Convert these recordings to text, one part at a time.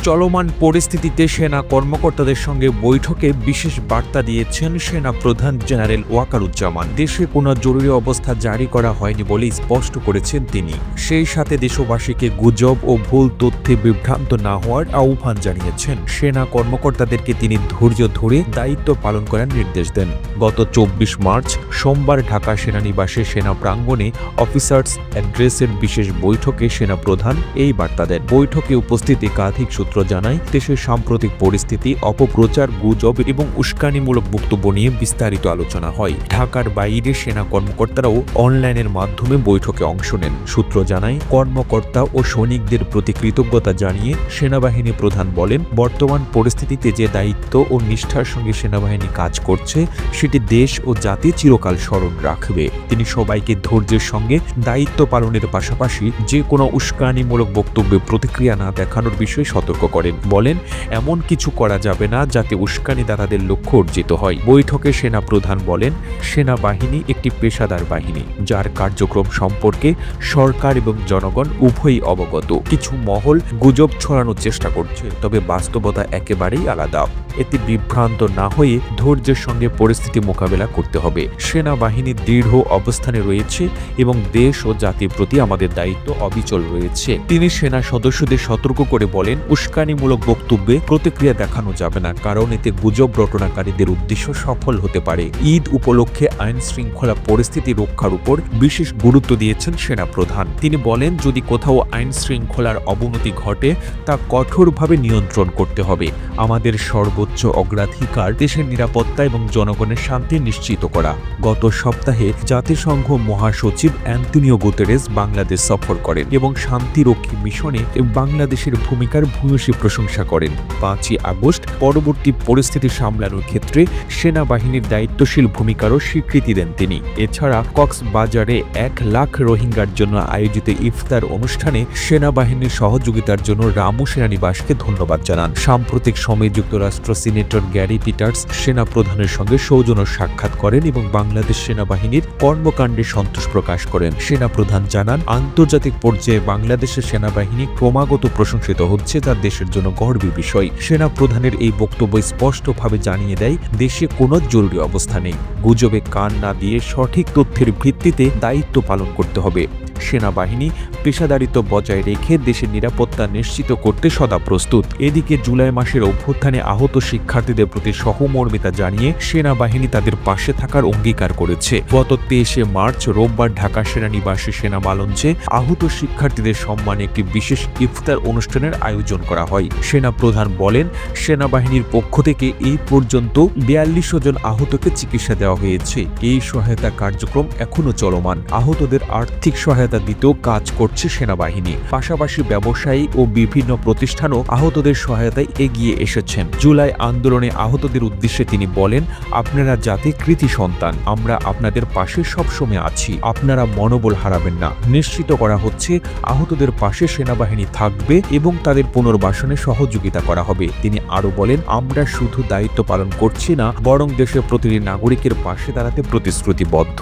চলমান পরিস্থিতিতে সেনা কর্মকর্তাদের সঙ্গে বৈঠকে বিশেষ বার্তা দিয়েছেন সেনা প্রধান জেনারেল ওয়াকারুজ্জামান। দেশে কোনো জরুরি অবস্থা জারি করা হয়নি বলে স্পষ্ট করেছেন তিনি। সেই সাথে দেশবাসীকে গুজব ও ভুল তথ্যে বিভ্রান্ত না হওয়ার আহ্বান জানিয়েছেন। সেনা কর্মকর্তাদেরকে তিনি ধৈর্য ধরে দায়িত্ব পালন করার নির্দেশ দেন। গত 24 মার্চ সোমবার ঢাকা সেনানিবাসে সেনা প্রাঙ্গণে অফিসার্স অ্যাড্রেসের বিশেষ বৈঠকে সেনা প্রধান এই বার্তা দেন। বৈঠকে উপস্থিত একাধিক সূত্র জানায়, দেশের সাম্প্রতিক পরিস্থিতি, অপপ্রচার, গুজব এবং উস্কানিমূলক বক্তব্য নিয়ে বিস্তারিত আলোচনা হয়। ঢাকার বাইরে সেনা কর্মকর্তারাও অনলাইনের মাধ্যমে বৈঠকে অংশ নেন। সূত্র জানায়, কর্মকর্তা ও সৈনিকদের প্রতি কৃতজ্ঞতা জানিয়ে সেনাবাহিনী প্রধান বলেন, বর্তমান পরিস্থিতিতে যে দায়িত্ব ও নিষ্ঠার সঙ্গে সেনাবাহিনী কাজ করছে সেটি দেশ ও জাতি চিরকাল স্মরণ রাখবে। তিনি সবাইকে ধৈর্যের সঙ্গে দায়িত্ব পালনের পাশাপাশি যে কোনো উস্কানিমূলক বক্তব্যে প্রতিক্রিয়া না দেখানোর বিষয়ে সতর্ক করেন। বলেন, এমন কিছু করা যাবে না যাতে উস্কানিদাতাদের লক্ষ্য অর্জিত হয়। বৈঠকে সেনা প্রধান বলেন, সেনাবাহিনী একটি পেশাদার বাহিনী যার কার্যক্রম সম্পর্কে সরকার এবং জনগণ উভয়ই অবগত। কিছু মহল গুজব ছড়ানোর চেষ্টা করছে, তবে বাস্তবতা একেবারেই আলাদা। এতে বিভ্রান্ত না হয়ে ধৈর্যের সঙ্গে পরিস্থিতি মোকাবেলা করতে হবে। সেনাবাহিনী দৃঢ় অবস্থানে রয়েছে এবং দেশ ও জাতির প্রতি আমাদের দায়িত্ব অবিচল রয়েছে। তিনি সেনা সদস্যদের সতর্ক করে বলেন, উস্কানিমূলক বক্তব্যে প্রতিক্রিয়া দেখানো যাবে না, কারণ এতে গুজব রটনাকারীদের উদ্দেশ্য সফল হতে পারে। ঈদ উপলক্ষে আইন শৃঙ্খলা পরিস্থিতি রক্ষার উপর বিশেষ গুরুত্ব দিয়েছেন সেনা প্রধান। তিনি বলেন, যদি কোথাও আইন শৃঙ্খলার অবনতি ঘটে তা কঠোরভাবে নিয়ন্ত্রণ করতে হবে। আমাদের সর্বোচ্চ অগ্রাধিকার দেশের নিরাপত্তা এবং জনগণের শান্তি নিশ্চিত করা। গত সপ্তাহে জাতিসংঘ মহাসচিব অ্যান্টনিও গুতেরেস বাংলাদেশ সফর করেন এবং শান্তিরক্ষী মিশনে বাংলাদেশের ভূমিকার ভূয়সী প্রশংসা করেন। 5ই আগস্ট পরবর্তী পরিস্থিতি সামলানোর ক্ষেত্রে সেনাবাহিনীর দায়িত্বশীল ভূমিকারও স্বীকৃতি দেন তিনি। এছাড়া কক্সবাজারে 1 লাখ রোহিঙ্গার জন্য আয়োজিত ইফতার অনুষ্ঠানে সেনাবাহিনীর সহযোগিতার জন্য রামু সেনানিবাসকে ধন্যবাদ জানান। সাম্প্রতিক সময়ে যুক্তরাষ্ট্র সিনেটর গ্যারি পিটার্স সেনা প্রধানের সঙ্গে সৌজন্য সাক্ষাৎ করেন এবং বাংলাদেশ সেনাবাহিনীর কর্মকাণ্ডে সন্তোষ প্রকাশ করেন। সেনা প্রধান জানান, আন্তর্জাতিক পর্যায়ে বাংলাদেশের সেনাবাহিনী ক্রমাগত প্রশংসিত হচ্ছে, তা দেশের জন্য গর্বের বিষয়। সেনা প্রধানের এই বক্তব্য স্পষ্টভাবে জানিয়ে দেয়, দেশে কোনো জরুরি অবস্থা নেই। গুজবে কান না দিয়ে সঠিক তথ্যের ভিত্তিতে দায়িত্ব পালন করতে হবে। সেনাবাহিনী পেশাদারিত্ব বজায় রেখে দেশের নিরাপত্তা নিশ্চিত করতে সদা প্রস্তুত। এদিকে জুলাই মাসের অভ্যুত্থানে আহত শিক্ষার্থীদের প্রতি সহমর্মিতা জানিয়ে সেনাবাহিনী তাদের পাশে থাকার অঙ্গীকার করেছে। গত 23শে মার্চ রোববার ঢাকা সেনানিবাসে সেনা লঞ্চে আহত শিক্ষার্থীদের সম্মানে একটি বিশেষ ইফতার অনুষ্ঠানের আয়োজন করা হয়। সেনা প্রধান বলেন, সেনাবাহিনীর পক্ষ থেকে এই পর্যন্ত 42 জন আহতকে চিকিৎসা দেওয়া হয়েছে। এই সহায়তা কার্যক্রম এখনো চলমান। আহতদের আর্থিক সহায়তা দিতেও কাজ করছে সেনাবাহিনী। পাশাপাশি ব্যবসায়ী ও বিভিন্ন প্রতিষ্ঠানও আহতদের সহায়তায় এগিয়ে এসেছেন। জুলাই আন্দোলনে আহতদের উদ্দেশ্যে তিনি বলেন, আপনারা জাতির কৃতি সন্তান, আমরা আপনাদের পাশে সবসময় আছি। আপনারা মনোবল হারাবেন না। নিশ্চিত করা হচ্ছে আহতদের পাশে সেনাবাহিনী থাকবে এবং তাদের পুনর্বাসনে সহযোগিতা করা হবে। তিনি আরো বলেন, আমরা শুধু দায়িত্ব পালন করছি না, বরং দেশের প্রতিটি নাগরিকের পাশে দাঁড়াতে প্রতিশ্রুতিবদ্ধ।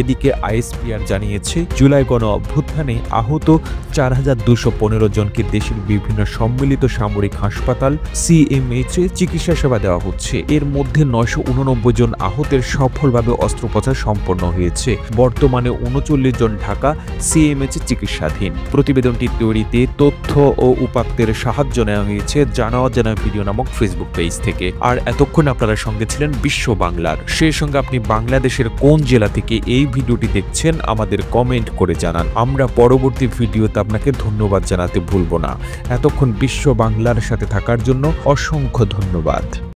এদিকে আইএসপিআর জানিয়েছে, জুলাই গণ অভ্যুত্থানে আহত 4215 জনকে দেশের বিভিন্ন সম্মিলিত সামরিক হাসপাতাল সিএমএইচে চিকিৎসা সেবা দেওয়া হচ্ছে। এর মধ্যে 989 জন আহতের সফলভাবে অস্ত্রোপচার সম্পন্ন হয়েছে। বর্তমানে 39 জন ঢাকা সিএমএইচে চিকিৎসাধীন। প্রতিবেদনটি তৈরিতে তথ্য ও উপাত্তের সাহায্য নেওয়া হয়েছে জানা অজানা ভিডিও নামক ফেসবুক পেজ থেকে। আর এতক্ষণ আপনারা সঙ্গে ছিলেন বিশ্ব বাংলার। সেই সঙ্গে আপনি বাংলাদেশের কোন জেলা থেকে এই ভিডিওটি দেখছেন আমাদের কমেন্ট করে জানান। আমরা পরবর্তী ভিডিওতে আপনাকে ধন্যবাদ জানাতে ভুলব না। এতক্ষণ বিশ্ব বাংলার সাথে থাকার জন্য অসংখ্য ধন্যবাদ।